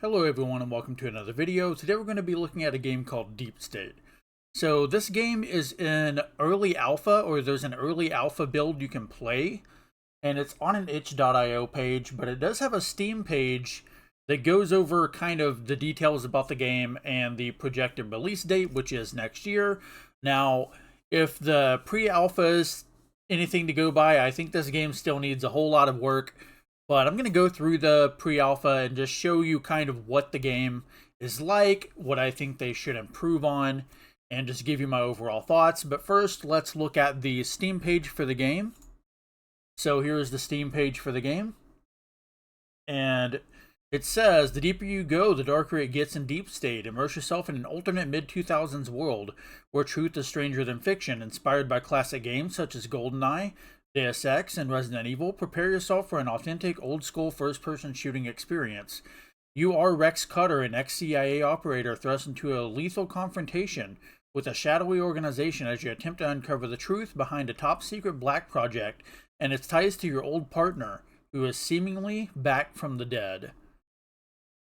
Hello everyone and welcome to another video. Today we're going to be looking at a game called Deep State. So this game is in early alpha, or there's an early alpha build you can play, and it's on an itch.io page, but it does have a Steam page that goes over kind of the details about the game and the projected release date, which is next year. Now, if the pre-alpha is anything to go by, I think this game still needs a whole lot of work. But I'm going to go through the pre-alpha and just show you kind of what the game is like, what I think they should improve on, and just give you my overall thoughts. But first, let's look at the Steam page for the game. So here's the Steam page for the game. And it says, the deeper you go, the darker it gets in Deep State. Immerse yourself in an alternate mid-2000s world where truth is stranger than fiction, inspired by classic games such as GoldenEye, Deus Ex, and Resident Evil. Prepare yourself for an authentic, old-school first-person shooting experience. You are Rex Cutter, an ex-CIA operator thrust into a lethal confrontation with a shadowy organization as you attempt to uncover the truth behind a top-secret black project and its ties to your old partner, who is seemingly back from the dead.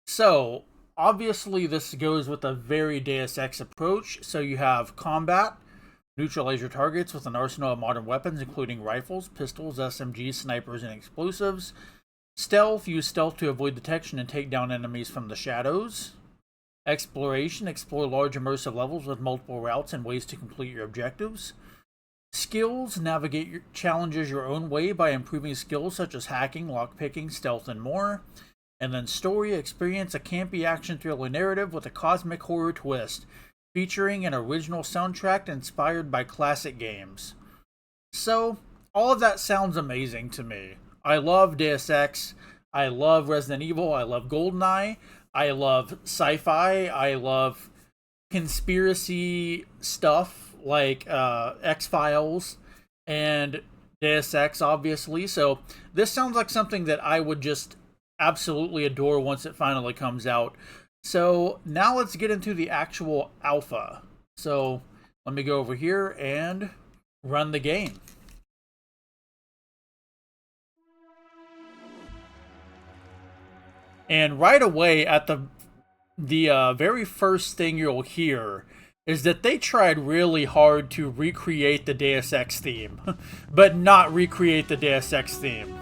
So, obviously this goes with a very Deus Ex approach. So you have combat. Neutralize your targets with an arsenal of modern weapons, including rifles, pistols, SMGs, snipers, and explosives. Stealth. Use stealth to avoid detection and take down enemies from the shadows. Exploration. Explore large immersive levels with multiple routes and ways to complete your objectives. Skills. Navigate your challenges your own way by improving skills such as hacking, lockpicking, stealth, and more. And then story. Experience a campy action thriller narrative with a cosmic horror twist, featuring an original soundtrack inspired by classic games. So, all of that sounds amazing to me. I love Deus Ex, I love Resident Evil, I love GoldenEye, I love sci-fi, I love conspiracy stuff like X-Files and Deus Ex, obviously. So, this sounds like something that I would just absolutely adore once it finally comes out. So now let's get into the actual alpha. So let me go over here and run the game. And right away at the very first thing you'll hear is that they tried really hard to recreate the Deus Ex theme, but not recreate the Deus Ex theme.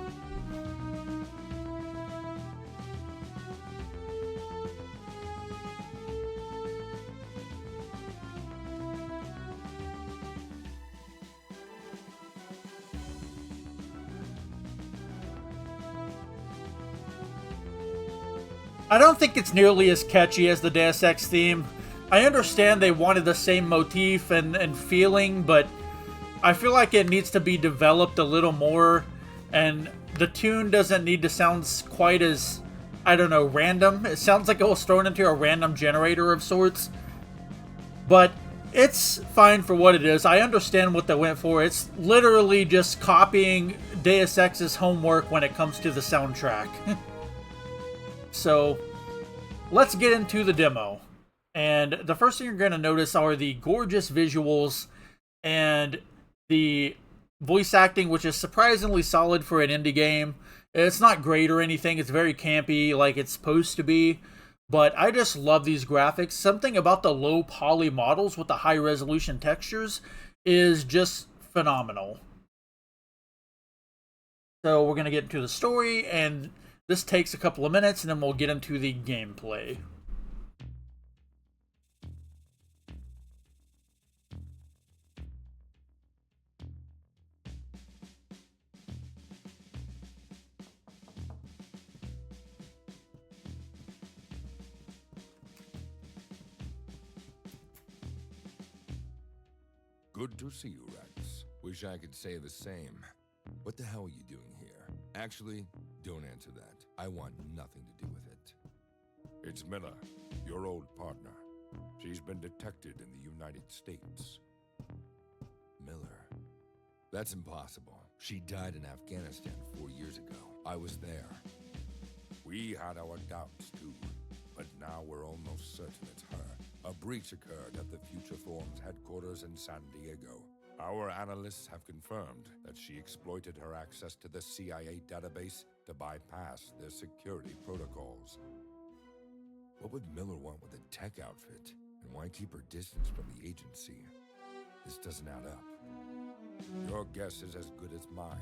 I don't think it's nearly as catchy as the Deus Ex theme. I understand they wanted the same motif and feeling, but I feel like it needs to be developed a little more, and the tune doesn't need to sound quite as, I don't know, random. It sounds like it was thrown into a random generator of sorts, but it's fine for what it is. I understand what they went for. It's literally just copying Deus Ex's homework when it comes to the soundtrack. So, let's get into the demo. And the first thing you're going to notice are the gorgeous visuals and the voice acting, which is surprisingly solid for an indie game. It's not great or anything. It's very campy like it's supposed to be. But I just love these graphics. Something about the low poly models with the high resolution textures is just phenomenal. So we're going to get into the story, and this takes a couple of minutes, and then we'll get into the gameplay. Good to see you, Rex. Wish I could say the same. What the hell are you doing here? Actually, don't answer that. I want nothing to do with it. It's Miller, your old partner. She's been detected in the United States. Miller? That's impossible. She died in Afghanistan 4 years ago. I was there. We had our doubts, too. But now we're almost certain it's her. A breach occurred at the Future Forms headquarters in San Diego. Our analysts have confirmed that she exploited her access to the CIA database to bypass their security protocols. What would Miller want with a tech outfit? And why keep her distance from the agency? This doesn't add up. Your guess is as good as mine,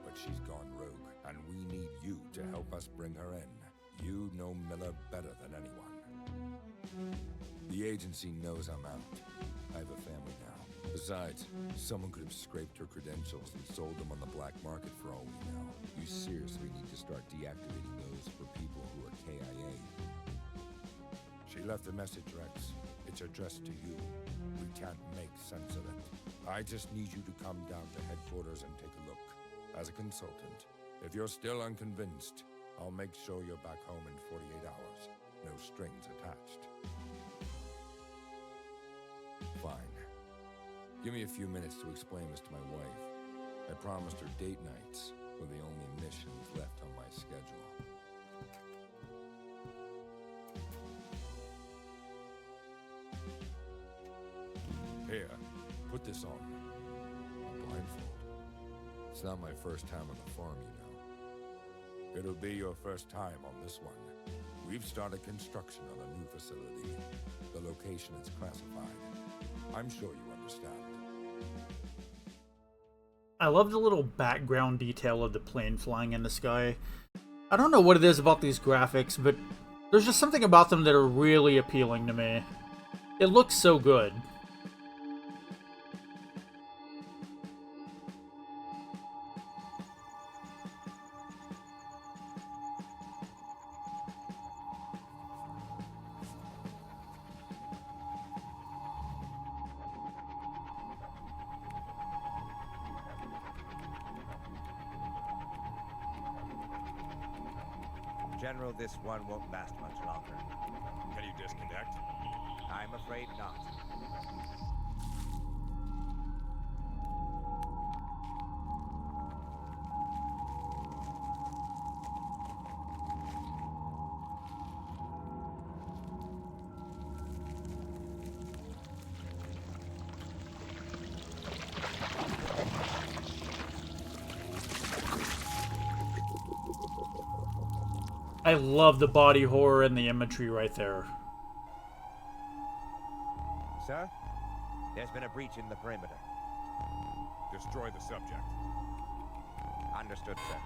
but she's gone rogue, and we need you to help us bring her in. You know Miller better than anyone. The agency knows I'm out. I have a family now. Besides, someone could have scraped her credentials and sold them on the black market for all we know. You seriously need to start deactivating those for people who are KIA. She left a message, Rex. It's addressed to you. We can't make sense of it. I just need you to come down to headquarters and take a look. As a consultant, if you're still unconvinced, I'll make sure you're back home in 48 hours. No strings attached. Fine. Give me a few minutes to explain this to my wife. I promised her date nights were the only missions left on my schedule. Here, put this on. I'm blindfold. It's not my first time on the farm, you know. It'll be your first time on this one. We've started construction on a new facility. The location is classified. I'm sure you understand. I love the little background detail of the plane flying in the sky. I don't know what it is about these graphics, but there's just something about them that are really appealing to me. It looks so good. General, this one won't last much longer. Can you disconnect? I'm afraid not. I love the body horror and the imagery right there. Sir, there's been a breach in the perimeter. Destroy the subject. Understood, sir.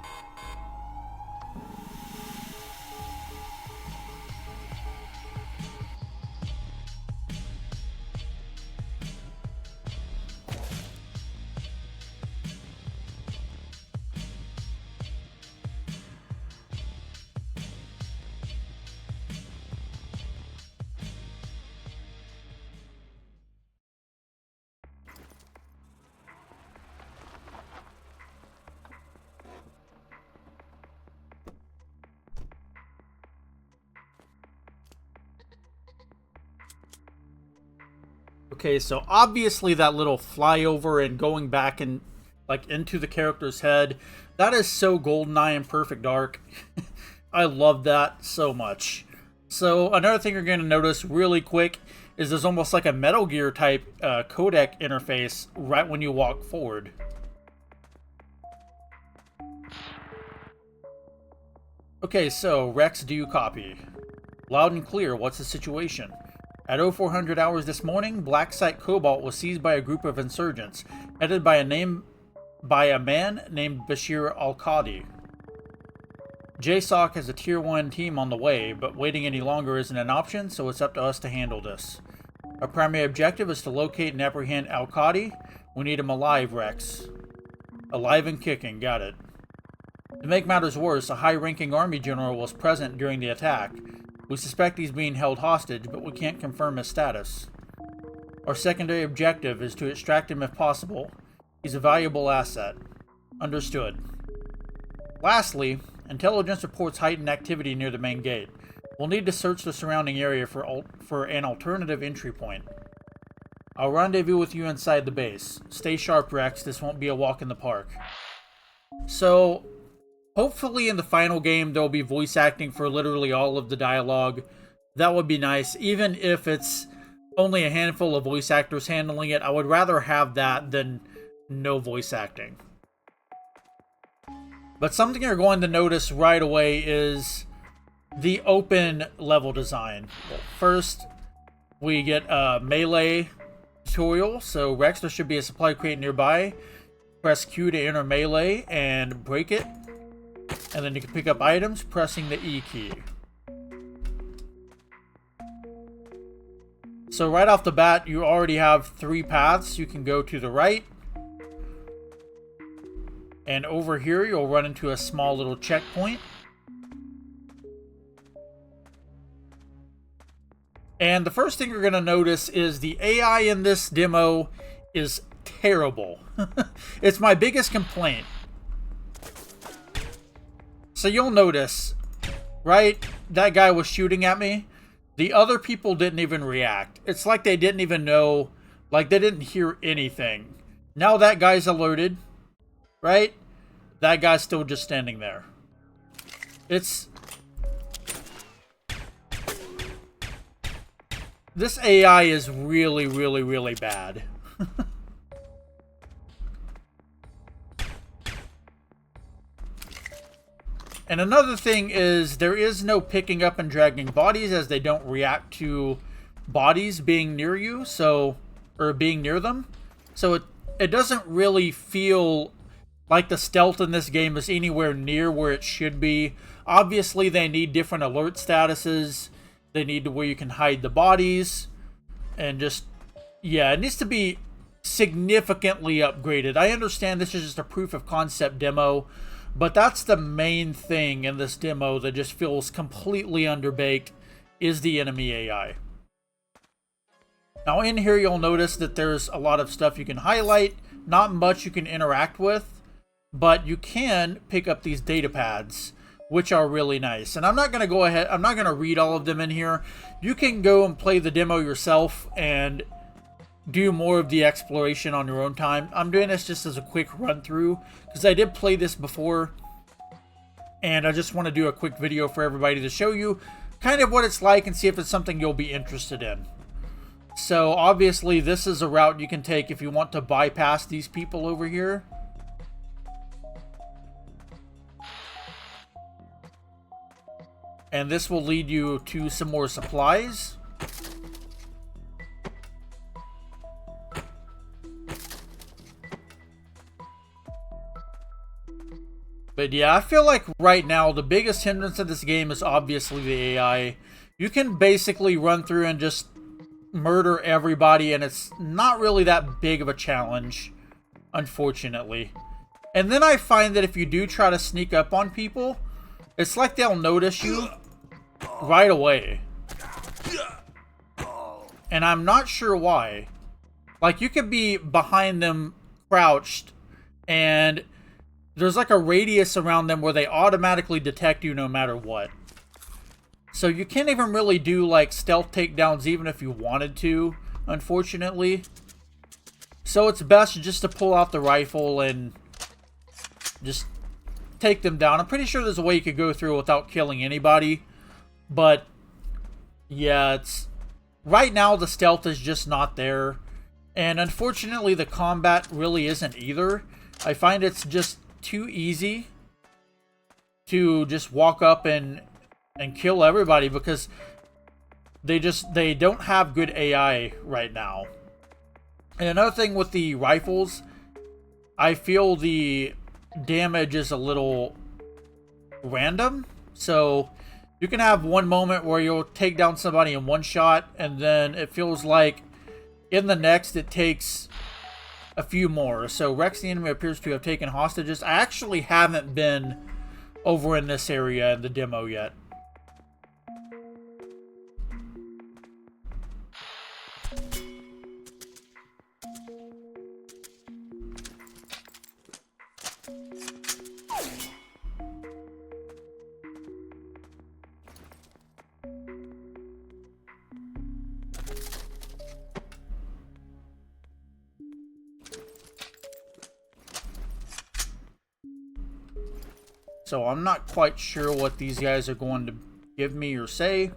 Okay, so obviously that little flyover and going back and like into the character's head, that is so GoldenEye and Perfect Dark. I love that so much. So another thing you're going to notice really quick is there's almost like a Metal Gear type codec interface right when you walk forward. Okay, so Rex, do you copy? Loud and clear, what's the situation? At 0400 hours this morning, Black Site Cobalt was seized by a group of insurgents, headed by a man named Bashir Al-Qadi. JSOC has a Tier 1 team on the way, but waiting any longer isn't an option, so it's up to us to handle this. Our primary objective is to locate and apprehend Al-Qadi. We need him alive, Rex. Alive and kicking, got it. To make matters worse, a high-ranking army general was present during the attack. We suspect he's being held hostage, but we can't confirm his status. Our secondary objective is to extract him if possible. He's a valuable asset. Understood. Lastly, intelligence reports heightened activity near the main gate. We'll need to search the surrounding area for an alternative entry point. I'll rendezvous with you inside the base. Stay sharp, Rex. This won't be a walk in the park. So, hopefully in the final game there'll be voice acting for literally all of the dialogue. That would be nice. Even if it's only a handful of voice actors handling it, I would rather have that than no voice acting. But something you're going to notice right away is the open level design. First, we get a melee tutorial. So Rex, there should be a supply crate nearby. Press Q to enter melee and break it. And then you can pick up items pressing the E key. So right off the bat, you already have 3 paths. You can go to the right. And over here, you'll run into a small little checkpoint. And the first thing you're going to notice is the AI in this demo is terrible. It's my biggest complaint. So you'll notice, right? That guy was shooting at me. The other people didn't even react. It's like they didn't even know, like they didn't hear anything. Now that guy's alerted, right? That guy's still just standing there. This AI is really, really, really bad. And another thing is there is no picking up and dragging bodies, as they don't react to bodies being near you, or being near them. So it doesn't really feel like the stealth in this game is anywhere near where it should be. Obviously, they need different alert statuses. They need to where you can hide the bodies. And just, yeah, it needs to be significantly upgraded. I understand this is just a proof of concept demo, but that's the main thing in this demo that just feels completely underbaked, is the enemy AI. Now in here you'll notice that there's a lot of stuff you can highlight, not much you can interact with, but you can pick up these data pads, which are really nice. And I'm not going to go ahead, I'm not going to read all of them in here. You can go and play the demo yourself and do more of the exploration on your own time. I'm doing this just as a quick run through because I did play this before, and I just want to do a quick video for everybody to show you kind of what it's like and see if it's something you'll be interested in. So obviously this is a route you can take if you want to bypass these people over here. And this will lead you to some more supplies. But yeah, I feel like right now the biggest hindrance of this game is obviously the AI. You can basically run through and just murder everybody, and it's not really that big of a challenge, unfortunately. And then I find that if you do try to sneak up on people, it's like they'll notice you right away. And I'm not sure why. Like, you could be behind them crouched, and there's like a radius around them where they automatically detect you no matter what. So you can't even really do like stealth takedowns even if you wanted to, unfortunately. So it's best just to pull out the rifle and just take them down. I'm pretty sure there's a way you could go through without killing anybody. But yeah, it's right now the stealth is just not there. And unfortunately the combat really isn't either. I find it's just too easy to just walk up and kill everybody because they don't have good AI right now. And another thing with the rifles, I feel the damage is a little random. So you can have one moment where you'll take down somebody in one shot, and then it feels like in the next it takes a few more. So Rex the enemy appears to have taken hostages. I actually haven't been over in this area in the demo yet. So I'm not quite sure what these guys are going to give me or say.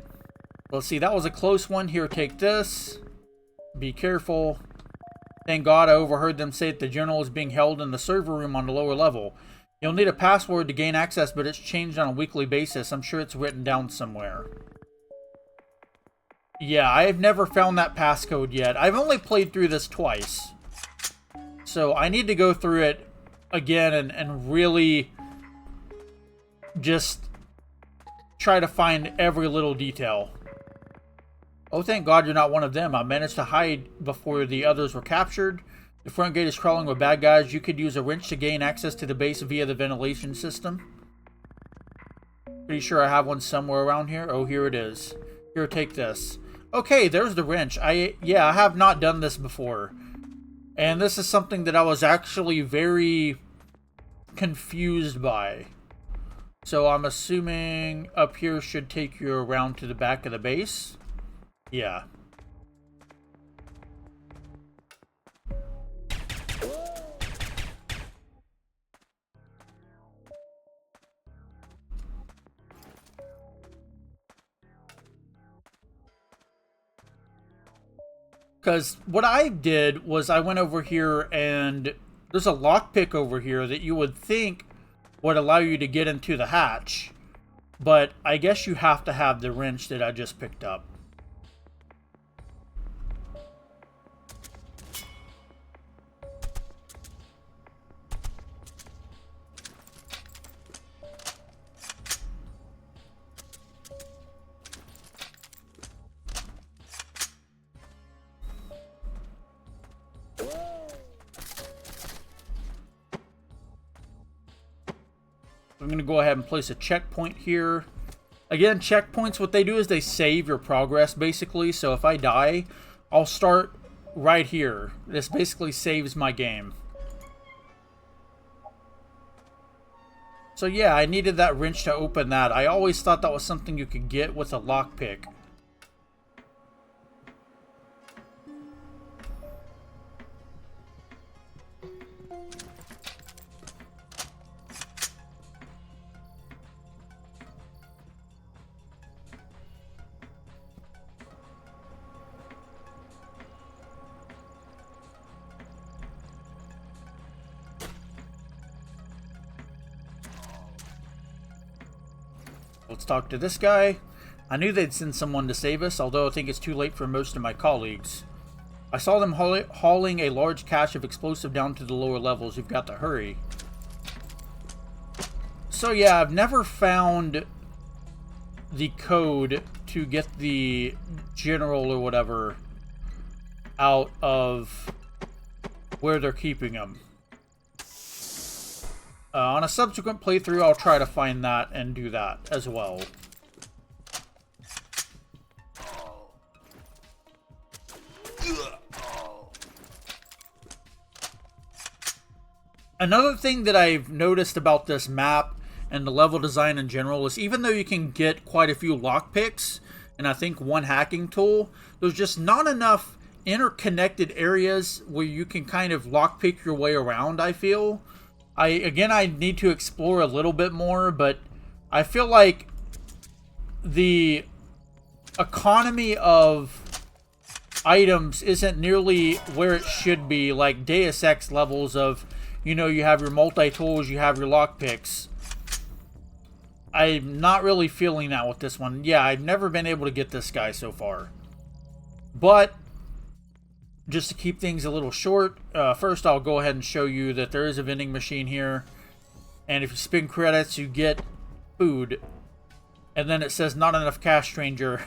Let's see, that was a close one. Here, take this. Be careful. Thank God I overheard them say that the general is being held in the server room on the lower level. You'll need a password to gain access, but it's changed on a weekly basis. I'm sure it's written down somewhere. Yeah, I've never found that passcode yet. I've only played through this twice. So I need to go through it again and really just try to find every little detail. Oh, thank God you're not one of them. I managed to hide before the others were captured. The front gate is crawling with bad guys. You could use a wrench to gain access to the base via the ventilation system. Pretty sure I have one somewhere around here. Oh, here it is. Here, take this. Okay, there's the wrench. Yeah, I have not done this before. And this is something that I was actually very confused by. So I'm assuming up here should take you around to the back of the base. Yeah. Because what I did was I went over here and there's a lockpick over here that you would think would allow you to get into the hatch. But I guess you have to have the wrench that I just picked up. I'm going to go ahead and place a checkpoint here. Again, checkpoints, what they do is they save your progress, basically. So if I die, I'll start right here. This basically saves my game. So yeah, I needed that wrench to open that. I always thought that was something you could get with a lockpick. Let's talk to this guy. I knew they'd send someone to save us, although I think it's too late for most of my colleagues. I saw them hauling a large cache of explosive down to the lower levels. You've got to hurry. So yeah, I've never found the code to get the general or whatever out of where they're keeping them. On a subsequent playthrough, I'll try to find that and do that as well. Another thing that I've noticed about this map and the level design in general is even though you can get quite a few lockpicks and I think one hacking tool, there's just not enough interconnected areas where you can kind of lockpick your way around, I feel. I need to explore a little bit more, but I feel like the economy of items isn't nearly where it should be, like Deus Ex levels of, you know, you have your multi-tools, you have your lockpicks. I'm not really feeling that with this one. Yeah, I've never been able to get this guy so far. But just to keep things a little short, first I'll go ahead and show you that there is a vending machine here. And if you spend credits, you get food. And then it says not enough cash, stranger,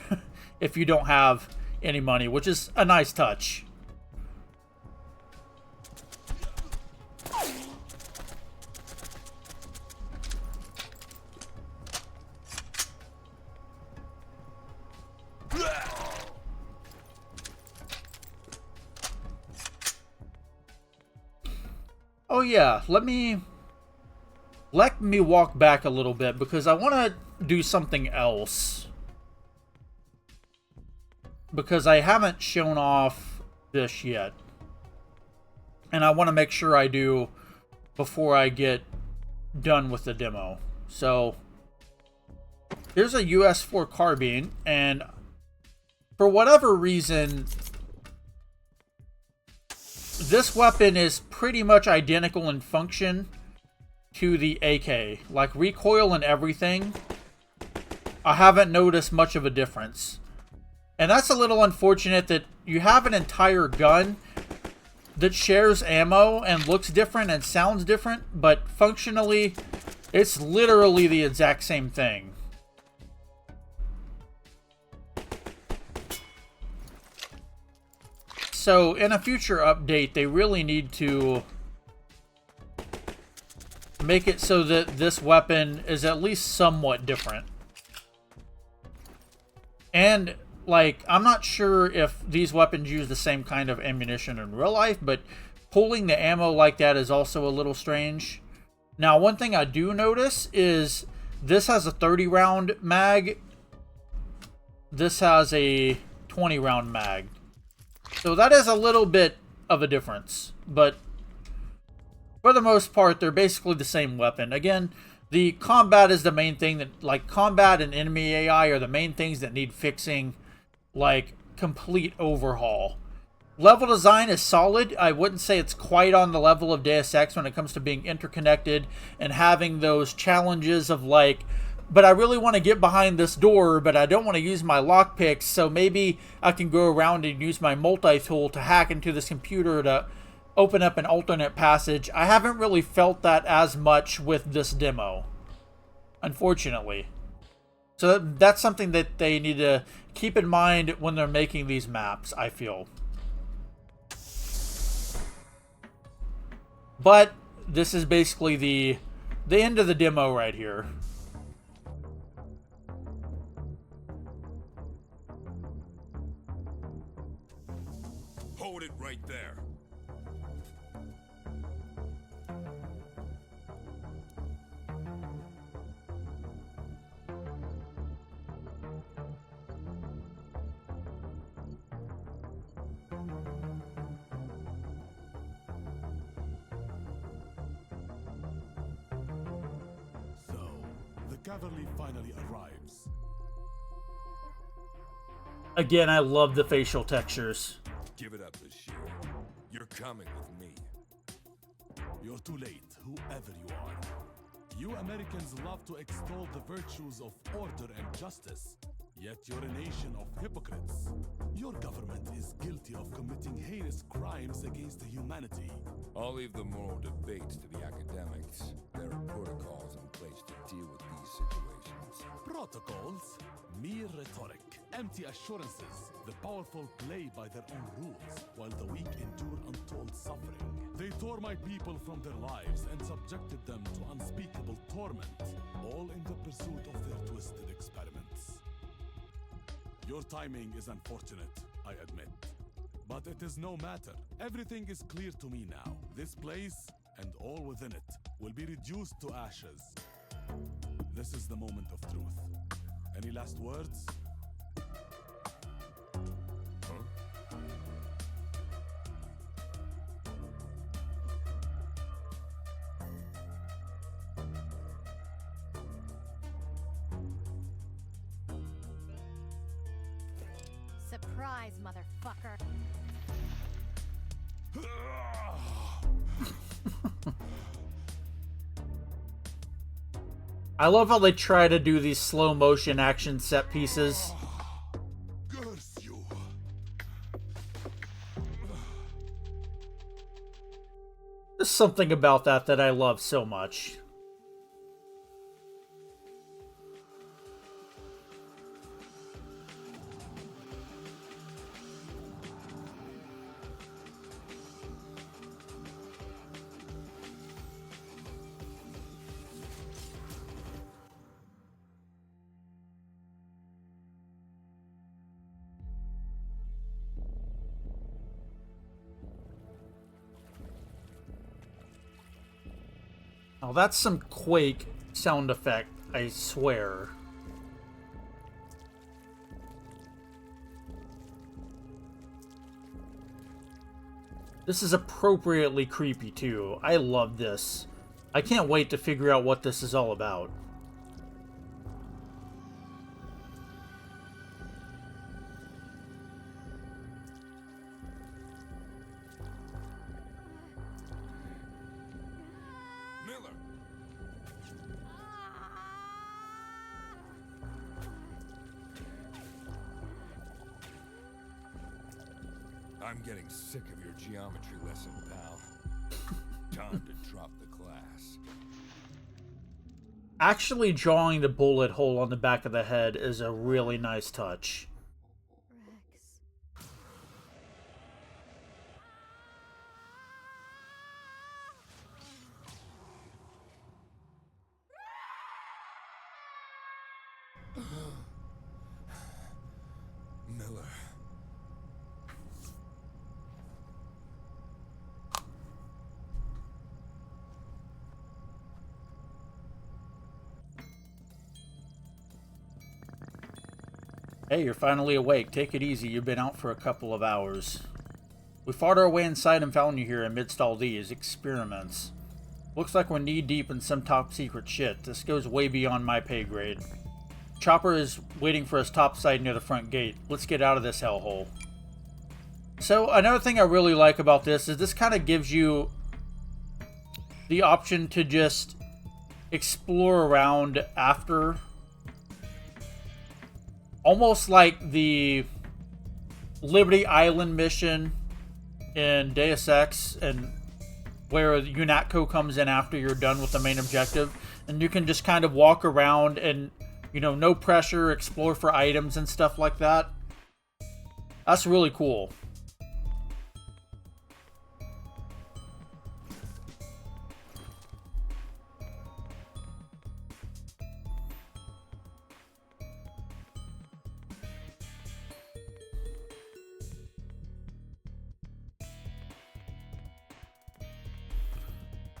if you don't have any money, which is a nice touch. Oh yeah, let me walk back a little bit because I want to do something else. Because I haven't shown off this yet. And I want to make sure I do before I get done with the demo. So, here's a US-4 carbine, and for whatever reason, this weapon is pretty much identical in function to the AK. Like, recoil and everything, I haven't noticed much of a difference. And that's a little unfortunate that you have an entire gun that shares ammo and looks different and sounds different, but functionally, it's literally the exact same thing. So, in a future update, they really need to make it so that this weapon is at least somewhat different. And, like, I'm not sure if these weapons use the same kind of ammunition in real life, but pulling the ammo like that is also a little strange. Now, one thing I do notice is this has a 30-round mag. This has a 20-round mag. So that is a little bit of a difference, but for the most part, they're basically the same weapon. Again, the combat is the main thing that, like, combat and enemy AI are the main things that need fixing, like, complete overhaul. Level design is solid. I wouldn't say it's quite on the level of Deus Ex when it comes to being interconnected and having those challenges of, like, but I really want to get behind this door, but I don't want to use my lockpicks, so maybe I can go around and use my multi-tool to hack into this computer to open up an alternate passage. I haven't really felt that as much with this demo, unfortunately. So that's something that they need to keep in mind when they're making these maps, I feel. But this is basically the end of the demo right here. Hold it right there. So, the cavalry finally arrives. Again, I love the facial textures. Give it up, Bashir. You're coming with me. You're too late, whoever you are. You Americans love to extol the virtues of order and justice, yet you're a nation of hypocrites. Your government is guilty of committing heinous crimes against humanity. I'll leave the moral debates to the academics. There are protocols in place to deal with these situations. Protocols? Mere rhetoric, empty assurances. The powerful play by their own rules, while the weak endure untold suffering. They tore my people from their lives and subjected them to unspeakable torment, all in the pursuit of their twisted experiments. Your timing is unfortunate, I admit. But it is no matter. Everything is clear to me now. This place, and all within it, will be reduced to ashes. This is the moment of truth. Any last words? Surprise, motherfucker. I love how they try to do these slow motion action set pieces. Curse you! There's something about that I love so much. Now that's some Quake sound effect, I swear. This is appropriately creepy too. I love this. I can't wait to figure out what this is all about. Miller, I'm getting sick of your geometry lesson, pal. Time to drop the class. Actually drawing the bullet hole on the back of the head is a really nice touch. Rex. Miller. Hey, you're finally awake. Take it easy. You've been out for a couple of hours. We fought our way inside and found you here amidst all these experiments. Looks like we're knee-deep in some top-secret shit. This goes way beyond my pay grade. Chopper is waiting for us topside near the front gate. Let's get out of this hellhole. So, another thing I really like about this is this kind of gives you the option to just explore around after. Almost like the Liberty Island mission in Deus Ex, and where UNATCO comes in after you're done with the main objective, and you can just kind of walk around and, you know, no pressure, explore for items and stuff like that. That's really cool.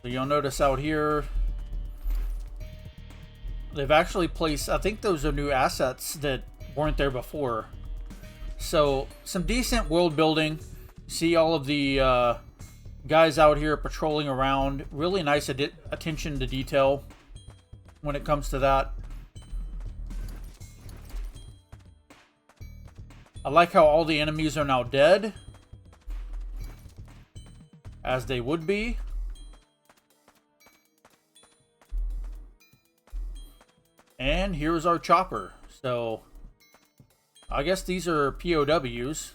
So you'll notice out here, they've actually placed, I think those are new assets that weren't there before. So some decent world building. See all of the guys out here patrolling around. Really nice attention to detail when it comes to that. I like how all the enemies are now dead, as they would be. And here's our chopper. So, I guess these are POWs.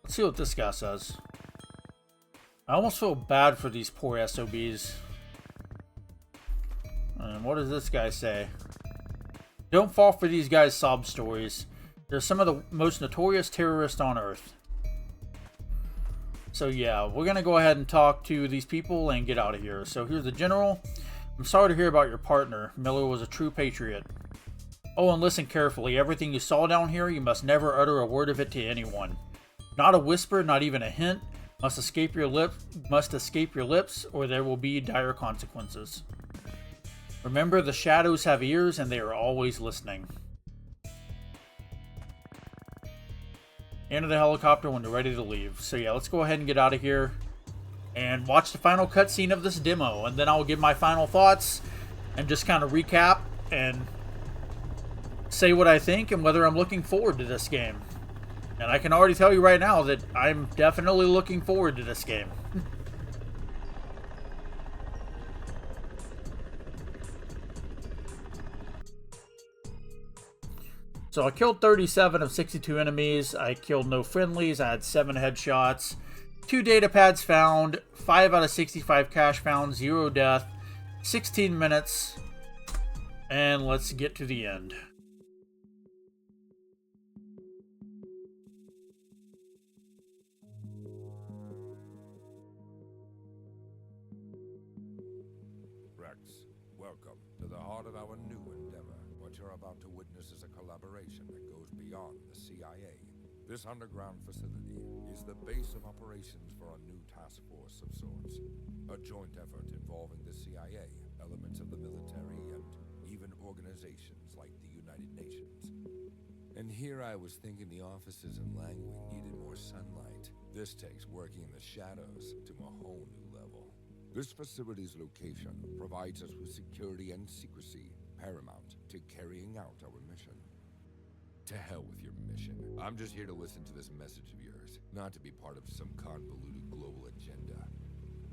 Let's see what this guy says. I almost feel bad for these poor SOBs. And what does this guy say? Don't fall for these guys' sob stories. They're some of the most notorious terrorists on Earth. So yeah, we're going to go ahead and talk to these people and get out of here. So here's the general. I'm sorry to hear about your partner. Miller was a true patriot. Oh, and listen carefully. Everything you saw down here, you must never utter a word of it to anyone. Not a whisper, not even a hint, must escape your lips, or there will be dire consequences. Remember, the shadows have ears, and they are always listening. Enter the helicopter when you're ready to leave. So yeah, let's go ahead and get out of here and watch the final cutscene of this demo, and then I'll give my final thoughts and just kind of recap and say what I think and whether I'm looking forward to this game. And I can already tell you right now that I'm definitely looking forward to this game. So I killed 37 of 62 enemies. I killed no friendlies. I had 7 headshots. 2 data pads found. 5 out of 65 cash found. 0 death. 16 minutes. And let's get to the end. Rex, welcome to the heart of our new endeavor. What you're about to witness is a collaboration that goes beyond the CIA. This underground facility is the base of operations for a new task force of sorts. A joint effort involving the CIA, elements of the military, and even organizations like the United Nations. And here I was thinking the offices in Langley needed more sunlight. This takes working in the shadows to a whole new level. This facility's location provides us with security and secrecy paramount to carrying out our mission. To hell with your mission. I'm just here to listen to this message of yours. not to be part of some convoluted global agenda.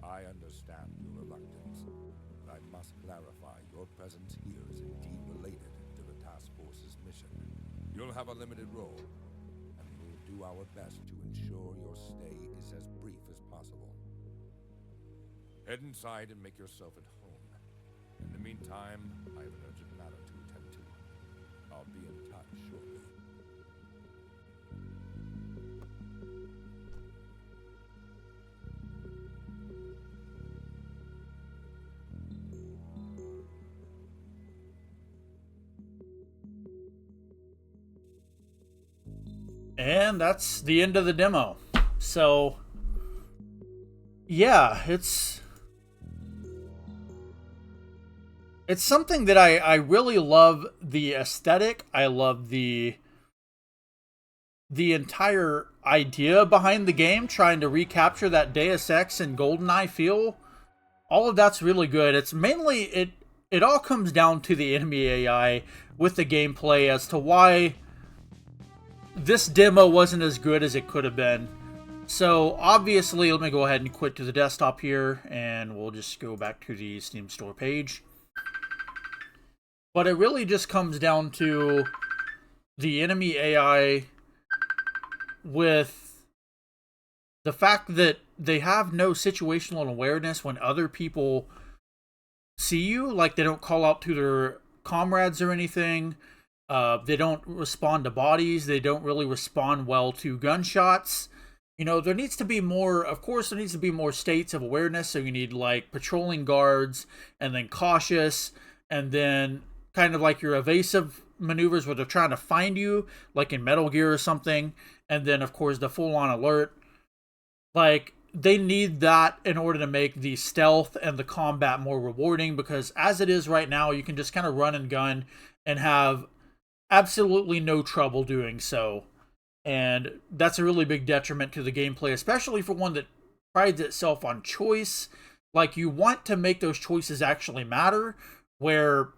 I understand your reluctance, but I must clarify your presence here is indeed related to the task force's mission. You'll have a limited role, and we'll do our best to ensure your stay is as brief as possible. Head inside and make yourself at home. In the meantime, I have an urgent matter to attend to. I'll be in touch shortly. And that's the end of the demo. So, yeah, it's something that I really love the aesthetic. I love the entire idea behind the game, trying to recapture that Deus Ex and GoldenEye feel. All of that's really good. It's mainly, it all comes down to the enemy AI with the gameplay as to why this demo wasn't as good as it could have been. So obviously, let me go ahead and quit to the desktop here, and we'll just go back to the Steam Store page. But it really just comes down to the enemy AI with the fact that they have no situational awareness when other people see you. Like, they don't call out to their comrades or anything. They don't respond to bodies. They don't really respond well to gunshots. You know, there needs to be more, of course, there needs to be more states of awareness. So you need, like, patrolling guards, and then cautious, and then kind of like your evasive maneuvers where they're trying to find you, like in Metal Gear or something. And then, of course, the full-on alert. Like, they need that in order to make the stealth and the combat more rewarding, because as it is right now, you can just kind of run and gun and have absolutely no trouble doing so. And that's a really big detriment to the gameplay, especially for one that prides itself on choice. Like, you want to make those choices actually matter, where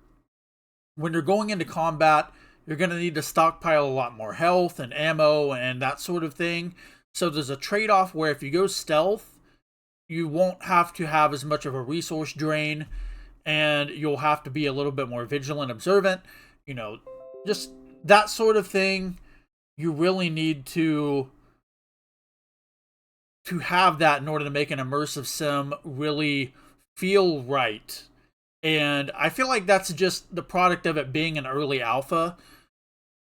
when you're going into combat, you're going to need to stockpile a lot more health and ammo and that sort of thing. So there's a trade-off where if you go stealth, you won't have to have as much of a resource drain, and you'll have to be a little bit more vigilant, observant, you know, just that sort of thing. You really need to have that in order to make an immersive sim really feel right. And I feel like that's just the product of it being an early alpha,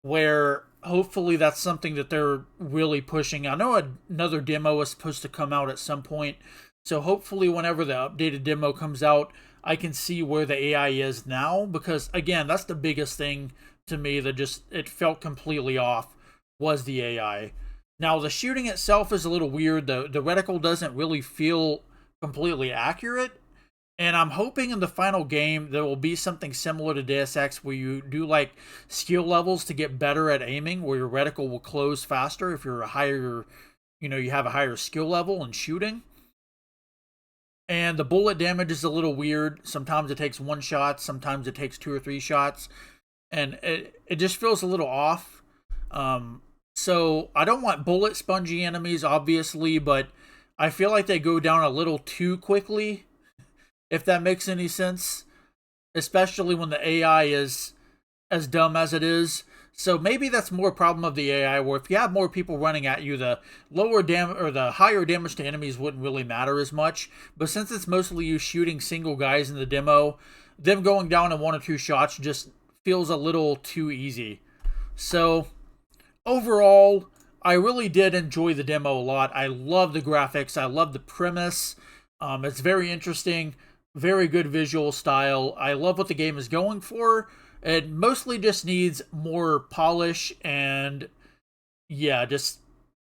where hopefully that's something that they're really pushing. I know another demo is supposed to come out at some point, so hopefully whenever the updated demo comes out, I can see where the AI is now, because again, that's the biggest thing to me that just, it felt completely off, was the AI. Now, the shooting itself is a little weird. The reticle doesn't really feel completely accurate. And I'm hoping in the final game there will be something similar to Deus Ex, where you do like skill levels to get better at aiming, where your reticle will close faster if you're a higher, you know, you have a higher skill level in shooting. And the bullet damage is a little weird. Sometimes it takes one shot, sometimes it takes 2 or 3 shots, and it just feels a little off. So I don't want bullet spongy enemies, obviously, but I feel like they go down a little too quickly, if that makes any sense, especially when the AI is as dumb as it is. So maybe that's more a problem of the AI, where if you have more people running at you, the lower damage or the higher damage to enemies wouldn't really matter as much. But since it's mostly you shooting single guys in the demo, them going down in 1 or 2 shots just feels a little too easy. So overall, I really did enjoy the demo a lot. I love the graphics. I love the premise. It's very interesting. Very good visual style. I love what the game is going for. It mostly just needs more polish, and yeah, just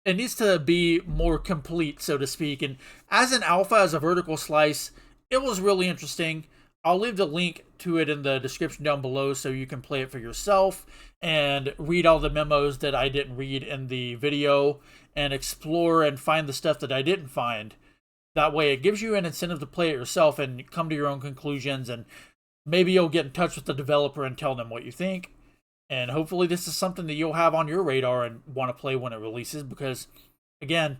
it needs to be more complete, so to speak. And as an alpha, as a vertical slice, it was really interesting. I'll leave the link to it in the description down below so you can play it for yourself and read all the memos that I didn't read in the video, and explore and find the stuff that I didn't find. That way it gives you an incentive to play it yourself and come to your own conclusions, and maybe you'll get in touch with the developer and tell them what you think. And hopefully this is something that you'll have on your radar and want to play when it releases, because again,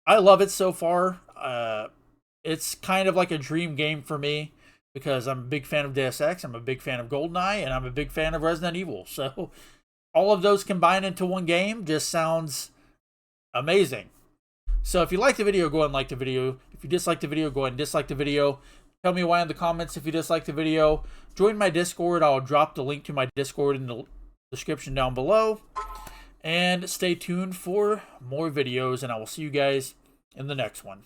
I love it so far. It's kind of like a dream game for me because I'm a big fan of Deus Ex, I'm a big fan of GoldenEye, and I'm a big fan of Resident Evil. So all of those combined into one game just sounds amazing. So if you like the video, go ahead and like the video. If you dislike the video, go ahead and dislike the video. Tell me why in the comments if you dislike the video. Join my Discord. I'll drop the link to my Discord in the description down below. And stay tuned for more videos, and I will see you guys in the next one.